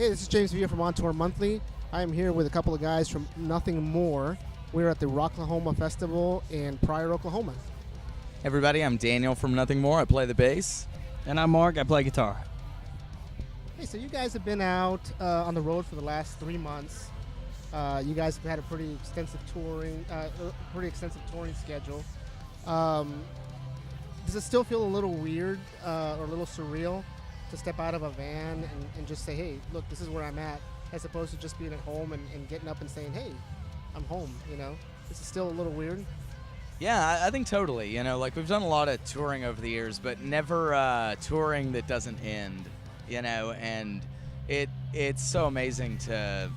Hey, this is James Villa from On Tour Monthly. I am here with a couple of guys from Nothing More. We're at the Rocklahoma Festival in Pryor, Oklahoma. Everybody, I'm Daniel from Nothing More. I play the bass. And I'm Mark. I play guitar. Hey, so you guys have been out on the road for the last 3 months. You guys have had a pretty extensive touring schedule. Does it still feel a little weird or a little surreal to step out of a van and just say, hey, look, this is where I'm at, as opposed to just being at home and getting up and saying, hey, I'm home, you know? Is it still a little weird? Yeah, I think totally. You know, like we've done a lot of touring over the years, but never touring that doesn't end, you know, and it's so amazing to,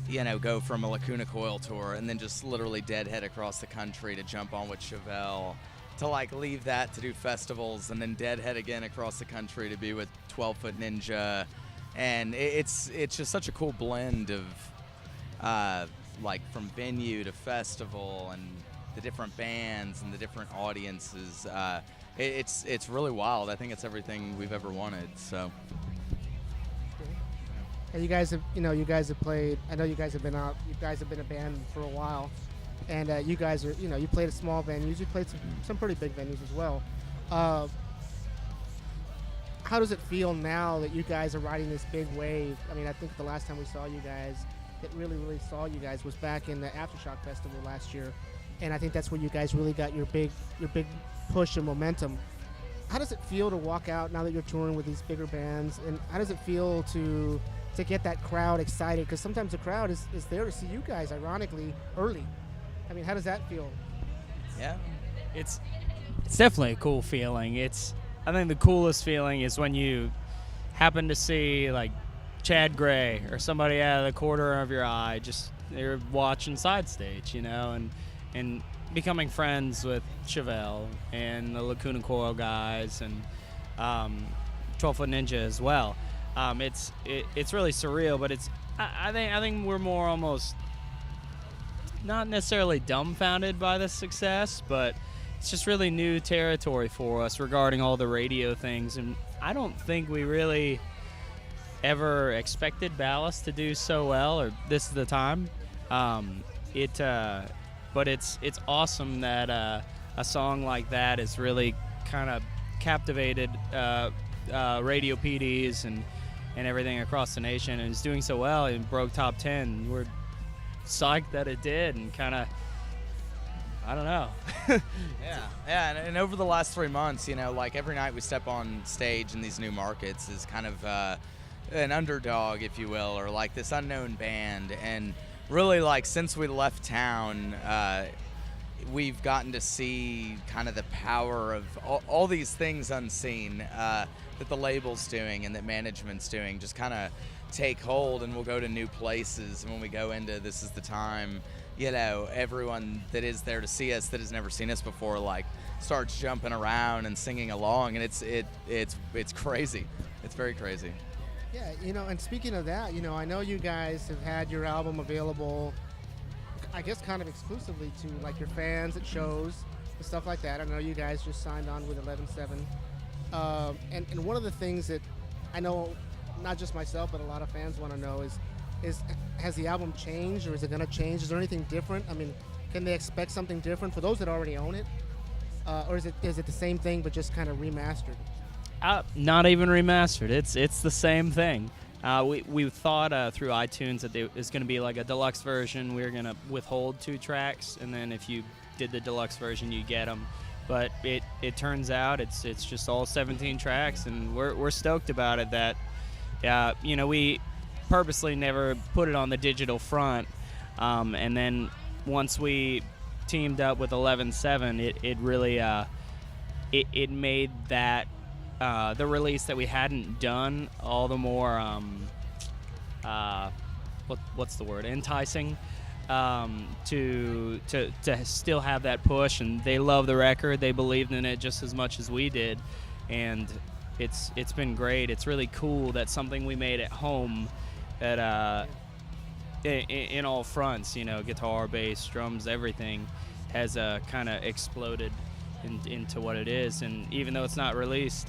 you know, go from a Lacuna Coil tour and then just literally deadhead across the country to jump on with Chevelle, to like leave that to do festivals and then deadhead again across the country to be with 12 Foot Ninja. And it's just such a cool blend of like from venue to festival and the different bands and the different audiences. It's really wild. I think it's everything we've ever wanted. So. And you guys have played. I know you guys have been out. You guys have been a band for a while, and you guys are, you played at small venues. You played some pretty big venues as well. How does it feel now that you guys are riding this big wave? I mean, I think the last time we saw you guys, that really saw you guys, was back in the Aftershock Festival last year, and I think that's where you guys really got your big push and momentum. How does it feel to walk out now that you're touring with these bigger bands, and how does it feel to get that crowd excited? Because sometimes the crowd is there to see you guys, ironically, early. I mean, how does that feel? Yeah. It's definitely a cool feeling. I think the coolest feeling is when you happen to see like Chad Gray or somebody out of the corner of your eye, just they're watching side stage, and becoming friends with Chevelle and the Lacuna Coil guys and 12 Foot Ninja as well. It's really surreal, but I think we're more almost not necessarily dumbfounded by the success, but it's just really new territory for us regarding all the radio things, and I don't think we really ever expected Ballast to do so well, or this is the time. But it's awesome that a song like that has really kind of captivated radio PDs and everything across the nation, and it's doing so well. It broke top 10. We're psyched that it did, and kind of, I don't know. Yeah, and over the last 3 months, like every night we step on stage in these new markets is kind of an underdog, if you will, or like this unknown band. And really, like, since we left town, we've gotten to see kind of the power of all these things unseen that the label's doing and that management's doing just kind of take hold, and we'll go to new places. And when we go into This Is the Time, everyone that is there to see us that has never seen us before, like, starts jumping around and singing along, and it's crazy. It's very crazy. Yeah, and speaking of that, I know you guys have had your album available, I guess kind of exclusively to like your fans at shows and stuff like that. I know you guys just signed on with 11/7. And one of the things that I know not just myself but a lot of fans want to know is has the album changed, or is it going to change? Is there anything different? I mean, can they expect something different for those that already own it? Or is it the same thing but just kind of remastered? Not even remastered. It's the same thing. We thought through iTunes that there was going to be like a deluxe version. We were going to withhold 2 tracks, and then if you did the deluxe version, you get them. But it turns out it's just all 17 tracks, and we're stoked about it. That we purposely never put it on the digital front, and then once we teamed up with 11/7, it really it made that the release that we hadn't done all the more what's the word, enticing, to still have that push. And they love the record. They believed in it just as much as we did, and it's been great. It's really cool that something we made at home that in all fronts, guitar, bass, drums, everything has kind of exploded into what it is. And even though it's not released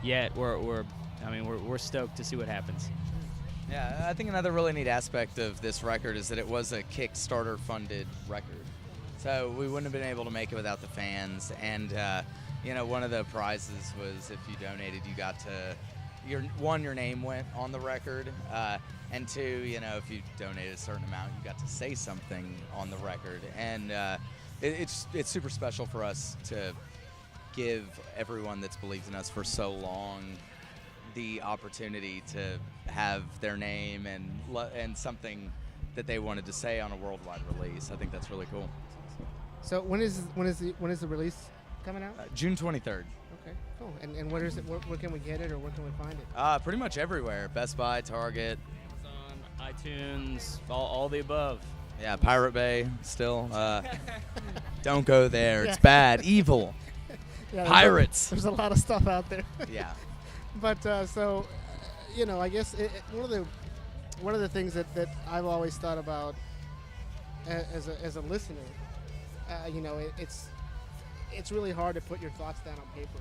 yet, we're stoked to see what happens. Yeah, I think another really neat aspect of this record is that it was a Kickstarter-funded record. So we wouldn't have been able to make it without the fans. And, one of the prizes was if you donated, you got to, your name went on the record. And two, if you donated a certain amount, you got to say something on the record. And it's super special for us to give everyone that's believed in us for so long the opportunity to have their name and something that they wanted to say on a worldwide release. I think that's really cool. So when is the release coming out? June 23rd. Okay, cool. And where is it? Where can we get it, or where can we find it? Pretty much everywhere. Best Buy, Target, Amazon, iTunes, all the above. Yeah, Pirate Bay still. Don't go there. It's bad. Evil. Yeah, Pirates. There's a lot of stuff out there. Yeah. But I guess one of the things that I've always thought about as a listener, it's really hard to put your thoughts down on paper.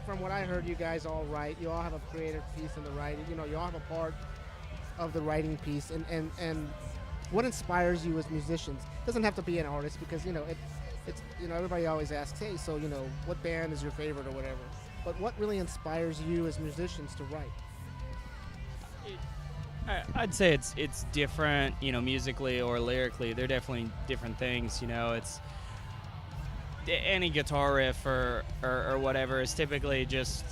From what I heard, you guys all write. You all have a creative piece in the writing. You all have a part of the writing piece, and what inspires you as musicians? It doesn't have to be an artist, because it's everybody always asks, hey, so what band is your favorite or whatever. But what really inspires you as musicians to write? I'd say it's different, musically or lyrically. They're definitely different things. It's any guitar riff or whatever is typically just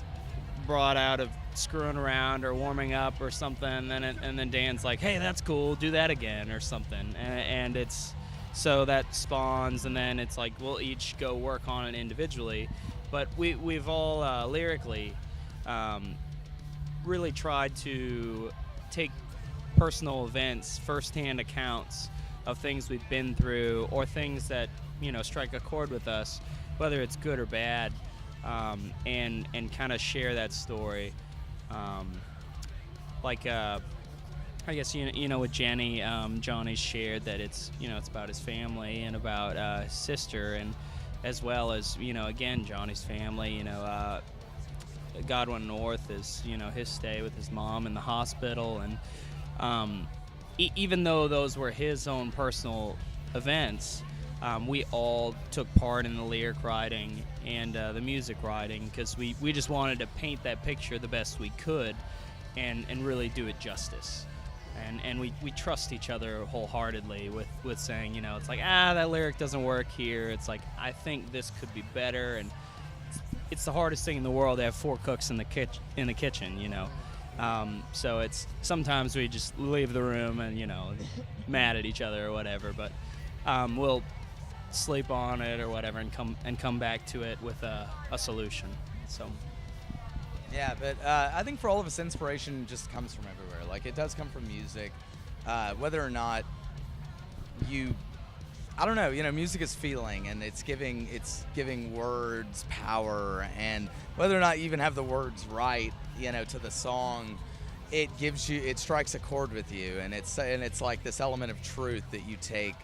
brought out of screwing around or warming up or something, and then Dan's like, hey, that's cool, do that again or something, and it's so that spawns, and then it's like we'll each go work on it individually, but we've all lyrically really tried to take personal events, firsthand accounts of things we've been through or things that strike a chord with us, whether it's good or bad, and kind of share that story. I guess with Jenny, Johnny's shared that it's about his family and about his sister, and as well as again Johnny's family. Godwin North is his stay with his mom in the hospital, and even though those were his own personal events, we all took part in the lyric writing and the music writing, because we just wanted to paint that picture the best we could and really do it justice. And we trust each other wholeheartedly with saying, it's like, that lyric doesn't work here. It's like, I think this could be better. And it's the hardest thing in the world to have 4 cooks in the kitchen, so it's sometimes we just leave the room and, mad at each other or whatever. But we'll sleep on it or whatever and come back to it with a solution. So. Yeah, but I think for all of us, inspiration just comes from everywhere. Like, it does come from music. Whether or not I don't know, music is feeling, and it's giving words power, and whether or not you even have the words right, to the song, it strikes a chord with you, and it's like this element of truth that you take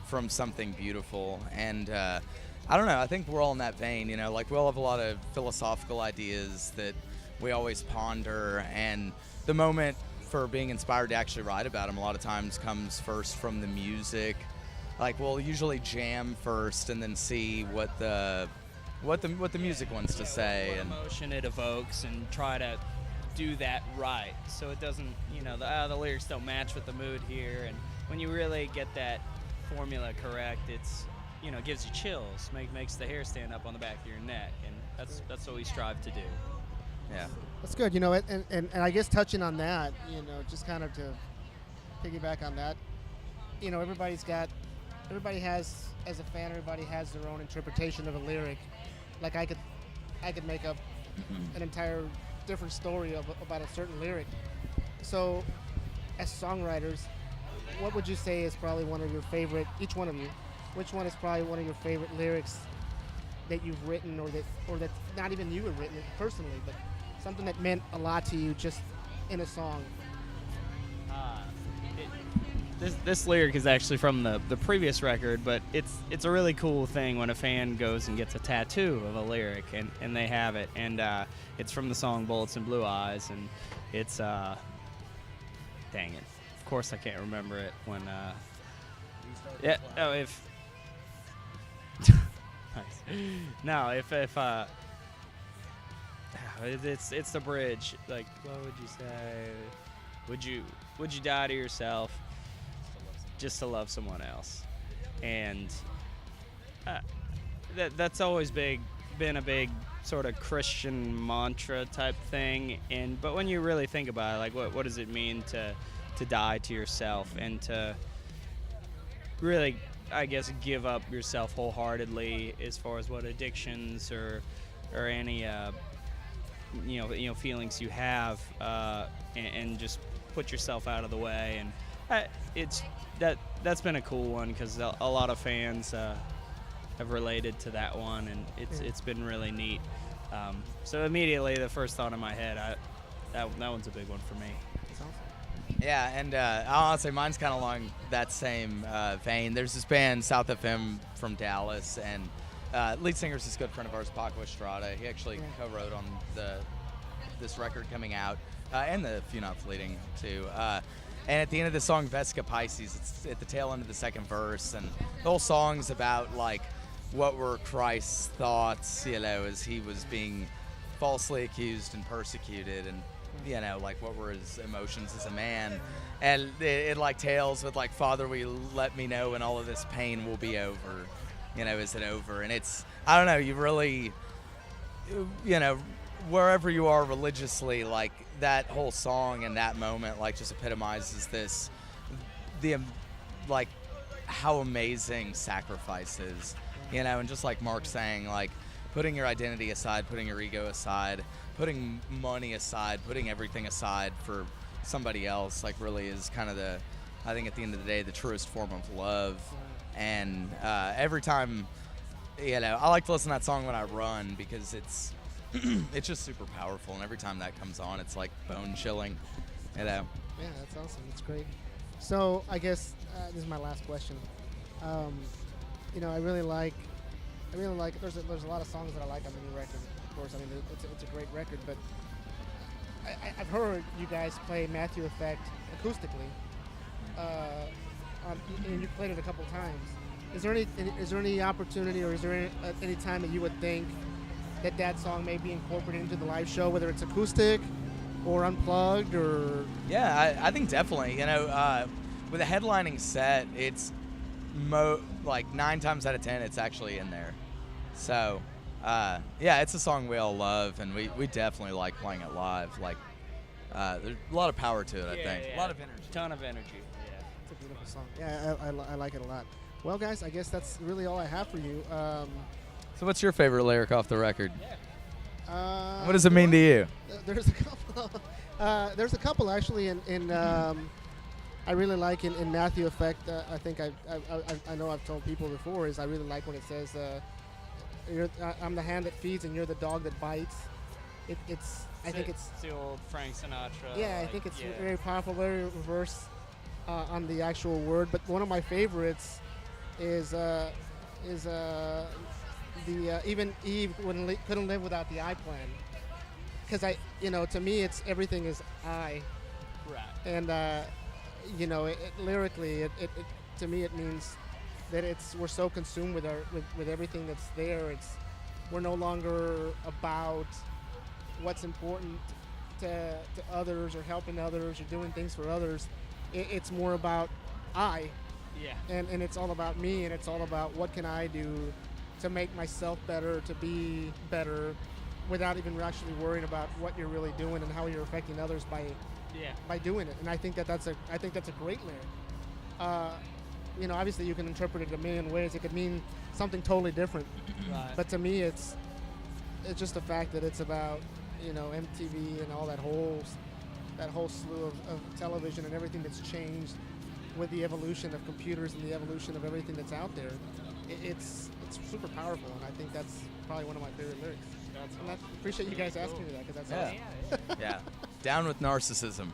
from something beautiful. And I don't know, I think we're all in that vein, like we all have a lot of philosophical ideas that we always ponder, and the moment for being inspired to actually write about them a lot of times comes first from the music. Like, we'll usually jam first and then see what the music wants to say, what and emotion it evokes, and try to do that right, so it doesn't, the lyrics don't match with the mood here. And when you really get that formula correct, it's gives you chills, makes the hair stand up on the back of your neck, and that's what we strive to do. Yeah, that's good. And I guess touching on that, just kind of to piggyback on that, everybody has, as a fan, everybody has their own interpretation of a lyric. Like, I could make up an entire different story about a certain lyric. So, as songwriters, what would you say is probably one of your favorite, each one of you, which one is probably one of your favorite lyrics that you've written, or that not even you have written it personally, but something that meant a lot to you just in a song? This lyric is actually from the previous record, but it's a really cool thing when a fan goes and gets a tattoo of a lyric and they have it, and it's from the song Bullets and Blue Eyes, and it's dang it, of course I can't remember it when yeah, oh, if nice. No, if it's the bridge, like, what would you say? Would you die to yourself just to love someone else? And that's always been a big sort of Christian mantra type thing. But when you really think about it, like, what does it mean to die to yourself and to really, I guess, give up yourself wholeheartedly as far as what addictions or any feelings you have, and just put yourself out of the way. And that's been a cool one because a lot of fans have related to that one, and it's been really neat. So immediately the first thought in my head, that one's a big one for me. That's awesome. Yeah, and I'll say mine's kind of along that same vein. There's this band, South FM from Dallas, and lead singer's this good friend of ours, Paco Estrada. He actually co-wrote on this record coming out, and the few notes leading to. And at the end of the song, Vesca Pisces, it's at the tail end of the second verse, and the whole song's about, like, what were Christ's thoughts, as he was being falsely accused and persecuted, and like, what were his emotions as a man. And it like tails with, like, Father, will you let me know when all of this pain will be over? Is it over? And it's, I don't know, you really, wherever you are religiously, like, that whole song and that moment, like, just epitomizes like, how amazing sacrifice is, and just like Mark's saying, like, putting your identity aside, putting your ego aside, putting money aside, putting everything aside for somebody else, like, really is kind of I think at the end of the day, the truest form of love. And every time, I like to listen to that song when I run because it's just super powerful, and every time that comes on, it's like bone chilling. Yeah, that's awesome. That's great. So I guess this is my last question. I really like. There's a lot of songs that I like on the new record. Of course, I mean, it's a great record, but I've heard you guys play Matthew Effect acoustically, and you played it a couple times. Is there any opportunity, or is there any time that you would think that song may be incorporated into the live show, whether it's acoustic or unplugged, or? Yeah, I think definitely. With a headlining set, it's like 9 times out of 10, it's actually in there. So, it's a song we all love, and we definitely like playing it live. Like, there's a lot of power to it, I think. Yeah. A lot of energy. Ton of energy. Yeah. It's a beautiful song. Yeah, I like it a lot. Well, guys, I guess that's really all I have for you. So what's your favorite lyric off the record? What does it mean to you? There's a couple. There's a couple actually, in I really like in Matthew Effect. I think I know I've told people before, is I really like when it says, "I'm the hand that feeds and you're the dog that bites." I think it's the old Frank Sinatra. Yeah, I think it's very powerful, very reverse on the actual word. But one of my favorites is the even Eve couldn't live without the I plan, because to me everything is I, right, and lyrically to me it means that we're so consumed with everything that's there. We're no longer about what's important to others, or helping others, or doing things for others. It's more about I. Yeah. And it's all about me, and it's all about what can I do to make myself better, to be better, without even actually worrying about what you're really doing and how you're affecting others by doing it. And I think that's a great lyric. Obviously you can interpret it a million ways. It could mean something totally different. Right. But to me, it's just the fact that it's about MTV and all that whole slew of television and everything that's changed with the evolution of computers and the evolution of everything that's out there. It's super powerful, and I think that's probably one of my favorite lyrics. And I appreciate you guys asking me that, because that's awesome. Yeah. Down with narcissism.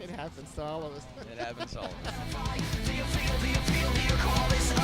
It happens to all of us. It happens all. Do you feel, do you call this